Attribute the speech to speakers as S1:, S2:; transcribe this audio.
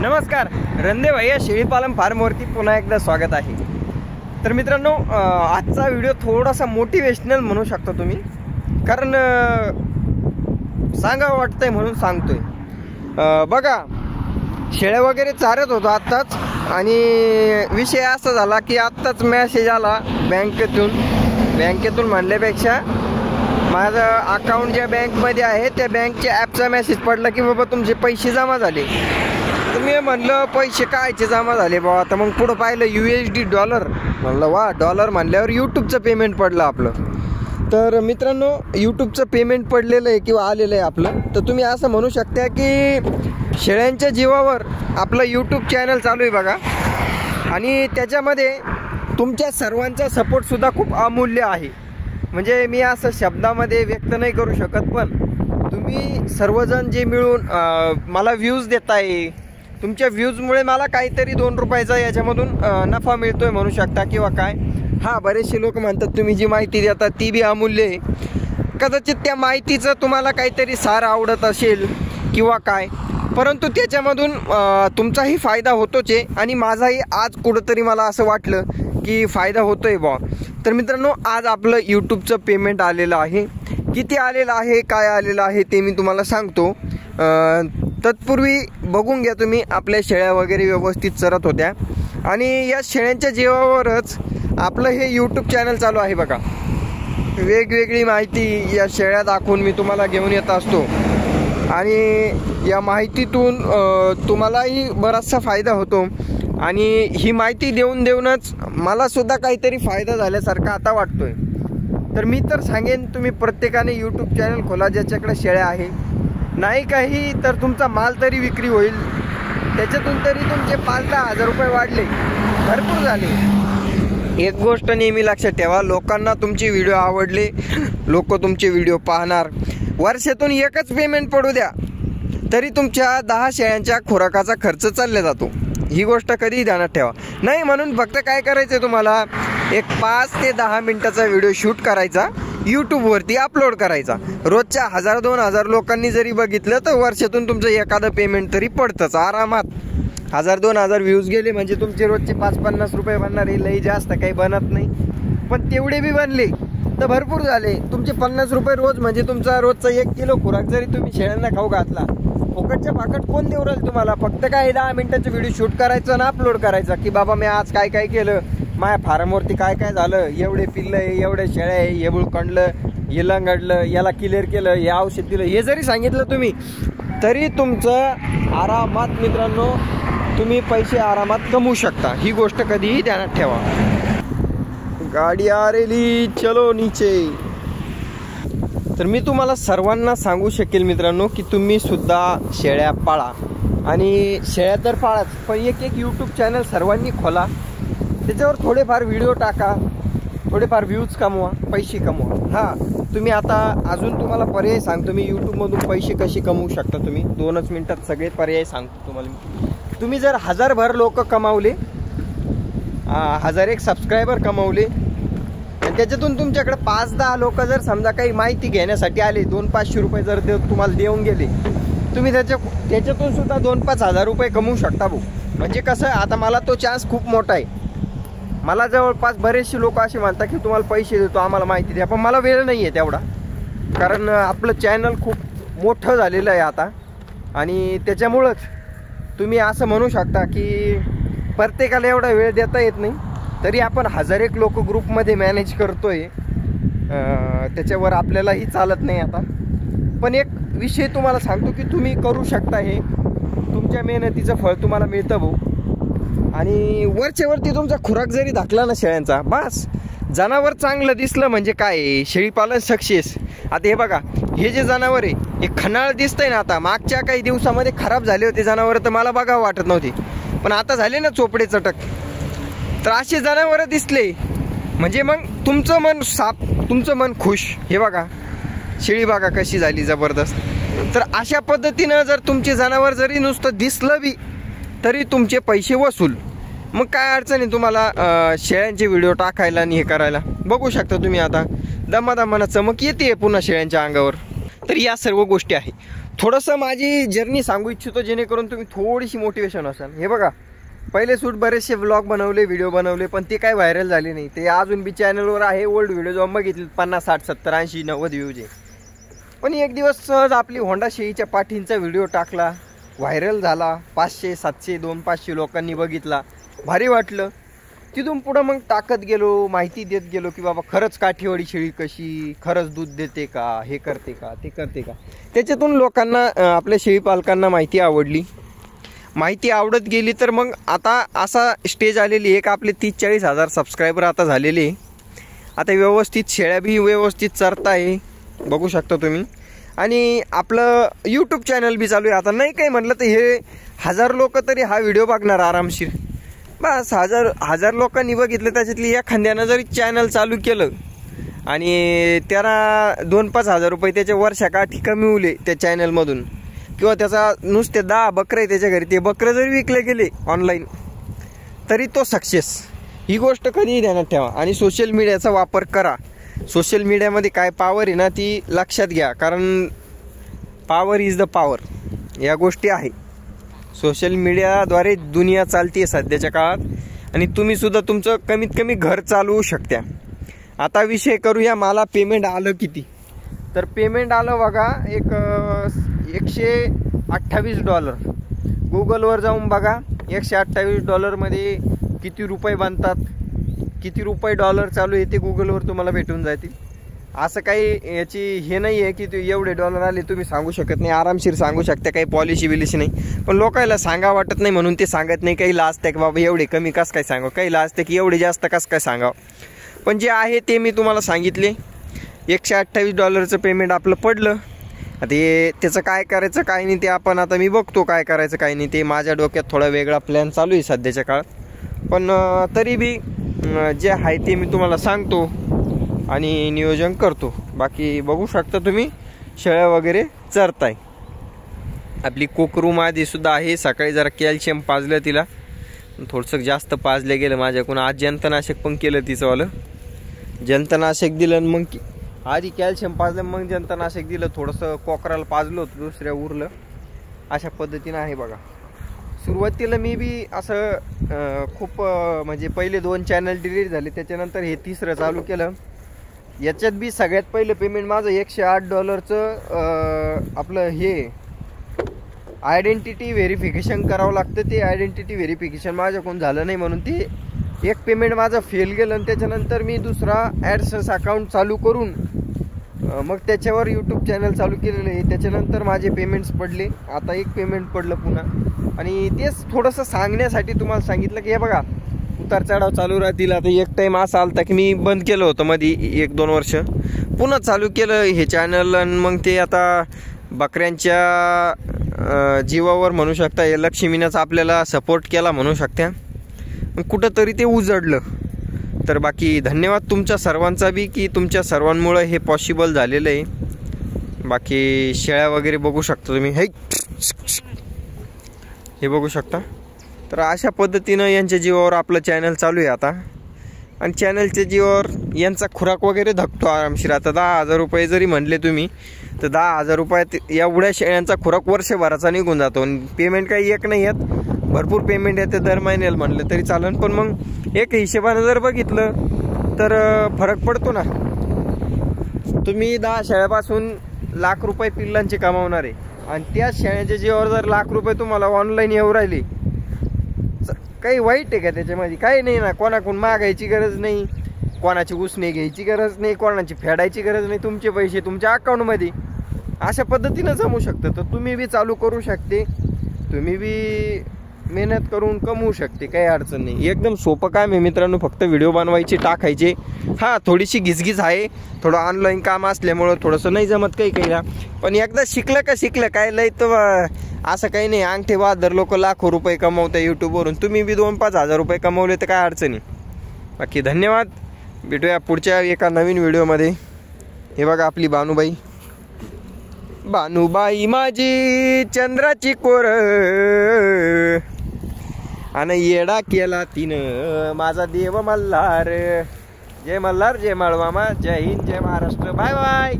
S1: नमस्कार, रंदे भैया शेळीपालन फार्मवरती पुन्हा एकदा स्वागत आहे. तर मित्रांनो, आजचा व्हिडिओ थोडासा मोटिवेशनल म्हणू शकता तुम्ही, कारण सांगावं वाटतंय म्हणून सांगतोय. बघा, शेळ्या वगैरे चारत होतो आत्ताच, आणि विषय असा झाला की आत्ताच मेसेज आला बँकेतून म्हणल्यापेक्षा माझं अकाउंट ज्या बँकमध्ये आहे त्या बँकच्या ॲपचा मेसेज पडला की बाबा तुमचे पैसे जमा झाले. तर मी म्हणलं पैसे कायचे जमा झाले बाबा. तर मग पुढं पाहिलं USD डॉलर, म्हणलं वा, डॉलर म्हणल्यावर यूट्यूबचं पेमेंट पडलं आपलं. तर मित्रांनो, यूट्यूबचं पेमेंट पडलेलं आहे किंवा आलेलं आहे आपलं. तर तुम्ही असं म्हणू शकता की शेळ्यांच्या जीवावर आपलं यूट्यूब चॅनल चालू आहे बघा, आणि त्याच्यामध्ये तुमच्या सर्वांचा सपोर्टसुद्धा खूप अमूल्य आहे. म्हणजे मी असं शब्दामध्ये व्यक्त नाही करू शकत, पण तुम्ही सर्वजण जे मिळून मला व्ह्यूज देताय, तुमच्या व्ह्यूजमुळे मला काहीतरी 2 रुपयाचा याच्यामधून नफा मिळतोय म्हणू शकता किंवा काय. हां, बरेचसे लोक म्हणतात तुम्ही जी माहिती देता ती बी अमूल्य आहे. कदाचित त्या माहितीचं तुम्हाला काहीतरी सार आवडत असेल किंवा काय, परंतु त्याच्यामधून तुमचाही फायदा होतोच आहे, आणि माझाही आज कुठंतरी मला असं वाटलं की फायदा होतोय बा. तर मित्रांनो, आज आपलं यूट्यूबचं पेमेंट आलेलं आहे. किती आलेलं आहे, काय आलेलं आहे ते मी तुम्हाला सांगतो. तत्पूर्वी बघून घ्या तुम्ही, आपल्या शेळ्या वगैरे व्यवस्थित चरत होत्या, आणि या शेळ्यांच्या जीवावरच आपलं हे यूट्यूब चॅनल चालू आहे बघा. वेगवेगळी माहिती या शेळ्या दाखवून मी तुम्हाला घेऊन येत असतो, आणि या माहितीतून तुम्हालाही बराचसा फायदा होतो. आणि ही माहिती देऊनच मलासुद्धा काहीतरी फायदा झाल्यासारखा आता वाटतोय. तर मी तर सांगेन, तुम्ही प्रत्येकाने यूट्यूब चॅनल खोला ज्याच्याकडे शेळ्या आहे. नाही काही तर तुमचा माल तरी विक्री होईल, त्याच्यातून तरी तुमचे 5-10 हजार रुपये वाढले, भरपूर झाले. एक गोष्ट नेहमी लक्षात ठेवा, लोकांना तुमचे व्हिडिओ आवडले, लोक तुमचे व्हिडिओ पाहणार. वर्षातून एकच पेमेंट पडू द्या तरी तुमच्या 10 शेळ्यांच्या खुराकाचा खर्च चालला जातो. ही गोष्ट कधीही ध्यानात ठेवा. नाही म्हणून फक्त काय करायचं, तुम्हाला एक 5 ते 10 मिनिटाचा व्हिडिओ शूट करायचा, यूट्यूबवरती अपलोड करायचा. रोजच्या 1000-2000 लोकांनी जरी बघितलं तर वर्षातून तुमचं एखादं पेमेंट तरी पडतंच आरामात. 1000-2000 व्ह्यूज गेले म्हणजे तुमचे रोजचे 5-50 रुपये बनणार. हे लई जास्त काही बनत नाही, पण तेवढे बी बनले तर भरपूर झाले. तुमचे 50 रुपये रोज म्हणजे तुमचा रोजचा 1 किलो खुराक जरी तुम्ही शेळ्यांना खाऊ घातला, फुकटच्या पाकट कोण देऊ राहील तुम्हाला. फक्त काय 10 मिनिटाचं व्हिडिओ शूट करायचं आणि अपलोड करायचा की बाबा मी आज काय काय केलं, माझ्या फार्मवरती काय काय झालं, एवढे पिल्लं आहे, एवढे शेळ्या आहे, हे बुळकंडलं, हे लंगडलं, याला क्लिअर केलं, हे औषध दिलं, हे जरी सांगितलं तुम्ही तरी तुमचं आरामात मित्रांनो तुम्ही पैसे आरामात कमवू शकता. ही गोष्ट कधीही ध्यानात ठेवा. गाडी आ रेली, चलो नीचे. तर मी तुम्हाला सर्वांना सांगू शकेल मित्रांनो की तुम्ही सुद्धा शेळ्या पाळा, आणि शेळ्या तर पाळाच, पण एक यूट्यूब चॅनल सर्वांनी खोला. त्याच्यावर थोडेफार व्हिडिओ टाका, थोडेफार व्ह्यूज कमवा, पैसे कमवा. हां, तुम्ही आता अजून तुम्हाला पर्याय सांगतो मी यूट्यूबमधून पैसे कसे कमवू शकता. तुम्ही 2च मिनिटात सगळे पर्याय सांगतो तुम्हाला. तुम्ही जर 1000 लोक कमावले, 1001 सबस्क्रायबर कमावले, आणि त्याच्यातून तुमच्याकडे 5-10 लोक जर समजा काही माहिती घेण्यासाठी आले, 200-500 रुपये जर तुम्हाला देऊन गेले, तुम्ही त्याच्यातून सुद्धा 2-5 हजार रुपये कमवू शकता भाऊ. म्हणजे कसं, आता मला तो चान्स खूप मोठा आहे. मला जवळपास बरेचसे लोक असे म्हणतात की तुम्हाला पैसे देतो, आम्हाला माहिती द्या, पण मला वेळ नाही आहे तेवढा, कारण आपलं चॅनल खूप मोठं झालेलं आहे आता. आणि त्याच्यामुळंच तुम्ही असं म्हणू शकता की प्रत्येकाला एवढा वेळ देता येत नाही, तरी आपण 1001 लोक ग्रुपमध्ये मॅनेज करतोय. त्याच्यावर आपल्यालाही चालत नाही आता. पण एक विषय तुम्हाला सांगतो की तुम्ही करू शकता, हे तुमच्या मेहनतीचं फळ तुम्हाला मिळतं भाऊ. आणि वरच्यावरती तुमचा खुराक जरी धाकला ना शेळ्यांचा, बस जनावर चांगलं दिसलं म्हणजे काय, शेळीपालन सक्सेस. आता हे बघा, हे जे जनावर आहे हे खनाळ दिसतंय ना, आता मागच्या काही दिवसामध्ये खराब झाले होते जनावर, तर मला बघावं वाटत नव्हते, पण आता झाले ना चोपडे चटक. तर असे जनावर दिसले म्हणजे मग तुमचं मन साफ, तुमचं मन खुश. हे बघा, शेळी बघा कशी झाली जबरदस्त. तर अशा पद्धतीनं जर तुमचे जनावर जरी नुसतं दिसलं बी तरी तुमचे पैसे वसूल. मग काय अडचण आहे तुम्हाला शेळ्यांचे व्हिडिओ टाकायला आणि हे करायला. बघू शकता तुम्ही आता दमादमानं चमक येते पुन्हा शेळ्यांच्या अंगावर. तर या सर्व गोष्टी आहे. थोडंसं माझी जर्नी सांगू इच्छितो जेणेकरून तुम्ही थोडीशी मोटिवेशन असाल. हे बघा, पहिले सूट बरेचसे व्लॉग बनवले, व्हिडिओ बनवले, पण ते काय व्हायरल झाले नाही. ते अजून बी चॅनलवर आहे. ओल्ड व्हिडिओ जेव्हा बघितले 50, 60, 70, 80, 90 व्ह्यूज आहे. पण एक दिवस सहज आपली होंडा शेळीच्या पाठींचा व्हिडिओ टाकला, व्हायरल झाला. 500, 700, 200-500 लोकांनी बघितला. भारी वाटलं. तिथून पुढं मग टाकत गेलो, माहिती देत गेलो की बाबा खरंच काठीवाडी शेळी कशी, खरंच दूध देते का, हे करते का, ते करते का. त्याच्यातून लोकांना, आपल्या शेळी पालकांना माहिती आवडली. माहिती आवडत गेली तर मग आता असा स्टेज आलेली आहे का आपले 30-40 हजार सबस्क्रायबर आता झालेले. आता व्यवस्थित शेळ्या बी व्यवस्थित चरता आहे, बघू शकता तुम्ही. आणि आपलं यूट्यूब चॅनल बी चालू आहे. आता नाही काही म्हटलं तर हे 1000 लोक तरी हा व्हिडिओ बघणार आरामशीर. बस 1000 लोकांनी बघितलं, त्याच्यातली एखाद्यानं जरी चॅनल चालू केलं आणि त्याला 2-5 हजार रुपये त्याच्या वर्षाकाठी कमी उले त्या चॅनलमधून, किंवा त्याचा नुसते 10 बकरे त्याच्या घरी, ते बकरं जरी विकले गेले ऑनलाईन तरी तो सक्सेस. ही गोष्ट कधीही ध्यानात ठेवा. आणि सोशल मीडियाचा वापर करा. सोशल मीडियामध्ये काय पॉवर आहे ना ती लक्षात घ्या, कारण पॉवर इज द पॉवर. या गोष्टी आहे. सोशल मीडियाद्वारे दुनिया चालते सध्याच्या काळात, आणि तुम्ही सुद्धा तुमचं कमीत कमी घर चालवू शकता. आता विषय करूया, मला पेमेंट आलं किती. तर पेमेंट आलं बघा एक $128. गुगलवर जाऊन बघा, $128 किती रुपये बनतात, किती रुपये डॉलर चालू आहे ते गुगलवर तुम्हाला भेटून जातील. असं काही याची हे नाही आहे की एवढे डॉलर आले तुम्ही सांगू शकत नाही. आरामशीर सांगू शकता, काही पॉलिसी बिलिसी नाही. पण लोकांना सांगा वाटत नाही म्हणून ते सांगत नाही. काही लाजते की बाबा एवढे कमी कसं काय सांगावं, काही लाजते की एवढे जास्त कसं काय सांगावं. पण जे आहे ते मी तुम्हाला सांगितले. $128 पेमेंट आपलं पडलं. आता हे त्याचं काय करायचं काय नाही ते आपण, आता मी बघतो काय करायचं काय नाही ते. माझ्या डोक्यात थोडा वेगळा प्लॅन चालू आहे सध्याच्या काळात. पण तरी बी जे आहे ते मी तुम्हाला सांगतो आणि नियोजन करतो. बाकी बघू शकता तुम्ही, शेळ्या वगैरे चरताय. आपली कोकरू मादी सुद्धा आहे. सकाळी जरा कॅल्शियम पाजलं तिला, थोडंसं जास्त पाजलं गेलं माझ्याकडून. आज जंतनाशक पण केलं तिचंवालं. जंतनाशक दिलं, मग आधी कॅल्शियम पाजलं, मग जंतनाशक दिलं. थोडंसं कोकराला पाजलं होतं, दुसऱ्या उरलं. अशा पद्धतीनं आहे बघा. सुरुवातीला मी बी असं खूप म्हणजे पहिले 2 चॅनल डिलीट झाले, त्याच्यानंतर हे 3रं चालू केलं. याच्यात बी सगळ्यात पहिलं पेमेंट माझं $108 आपलं हे आयडेंटिटी व्हेरिफिकेशन करावं लागतं. ते आयडेंटिटी व्हेरिफिकेशन माझ्याकडून झालं नाही म्हणून ते एक पेमेंट माझं फेल गेलं. आणि त्याच्यानंतर मी दुसरा ॲडसेन्स अकाउंट चालू करून मग त्याच्यावर यूट्यूब चॅनल चालू केलेलं आहे. त्याच्यानंतर माझे पेमेंट्स पडले. आता एक पेमेंट पडलं पुन्हा. आणि तेच थोडंसं सांगण्यासाठी तुम्हाला सांगितलं की हे बघा, उतार चढाव चालू राहतील. आता एक टाईम असा आलता की मी बंद केलं होतं मध्ये 1-2 वर्ष, पुन्हा चालू केलं हे चॅनल. आणि मग ते आता बकऱ्यांच्या जीवावर म्हणू शकता, हे लक्ष्मीनंच आपल्याला सपोर्ट केला म्हणू शकता. कुठंतरी ते उजडलं. तर बाकी धन्यवाद तुमच्या सर्वांचा बी, की तुमच्या सर्वांमुळे हे पॉसिबल झालेलं आहे. बाकी शेळ्या वगैरे बघू शकता तुम्ही, हे बघू शकता. तर अशा पद्धतीनं यांच्या जीवावर आपलं चॅनल चालू आहे आता. आणि चॅनलच्या जीवावर यांचा खुराक वगैरे धकतो आरामशीर. आता 10,000 रुपये जरी म्हणले तुम्ही तर 10,000 रुपयात एवढ्या शेळ्यांचा खुराक वर्षभराचा निघून जातो. पेमेंट काही एक नाही येत, भरपूर पेमेंट येते दर महिन्याला म्हणलं तरी चालेल. पण मग एक हिशोबानं जर बघितलं तर फरक पडतो ना. तुम्ही 10 शेळ्यापासून लाख रुपये पिल्लांचे कमावणार आहे, आणि त्या शेळ्याच्या जीवावर जर लाख रुपये तुम्हाला ऑनलाईन येऊ राहिले, काही वाईट आहे का त्याच्यामध्ये? काही नाही ना. कोणाकडून मागायची गरज नाही, कोणाची उसने घ्यायची गरज नाही, कोणाची फेडायची गरज नाही. तुमचे पैसे तुमच्या अकाउंटमध्ये अशा पद्धतीनं जमू शकतं. तर तुम्ही बी चालू करू शकते, तुम्ही बी मेहनत करून कमवू शकते, काही अडचण नाही. एकदम सोपं काम आहे मित्रांनो. फक्त व्हिडिओ बनवायचे, टाकायचे. हां, थोडीशी घिसघिस आहे, थोडं ऑनलाईन काम असल्यामुळं थोडंसं नाही जमत काही ना. पण एकदा शिकलं काय लय तर असं काही नाही. अंगठे बहादर लोक लाखो रुपये कमवतात यूट्यूबवरून. तुम्ही बी 2-5 हजार रुपये कमवले तर काय अडचणी. बाकी धन्यवाद. भेटूया पुढच्या एका नवीन व्हिडिओमध्ये. हे बघा आपली भानुबाई माझी चंद्राची कोर, आणि येडा केला तिनं माझा देव मल्हार. जय मल्हार, जय माळवामा, जय हिंद, जय महाराष्ट्र. Bye bye.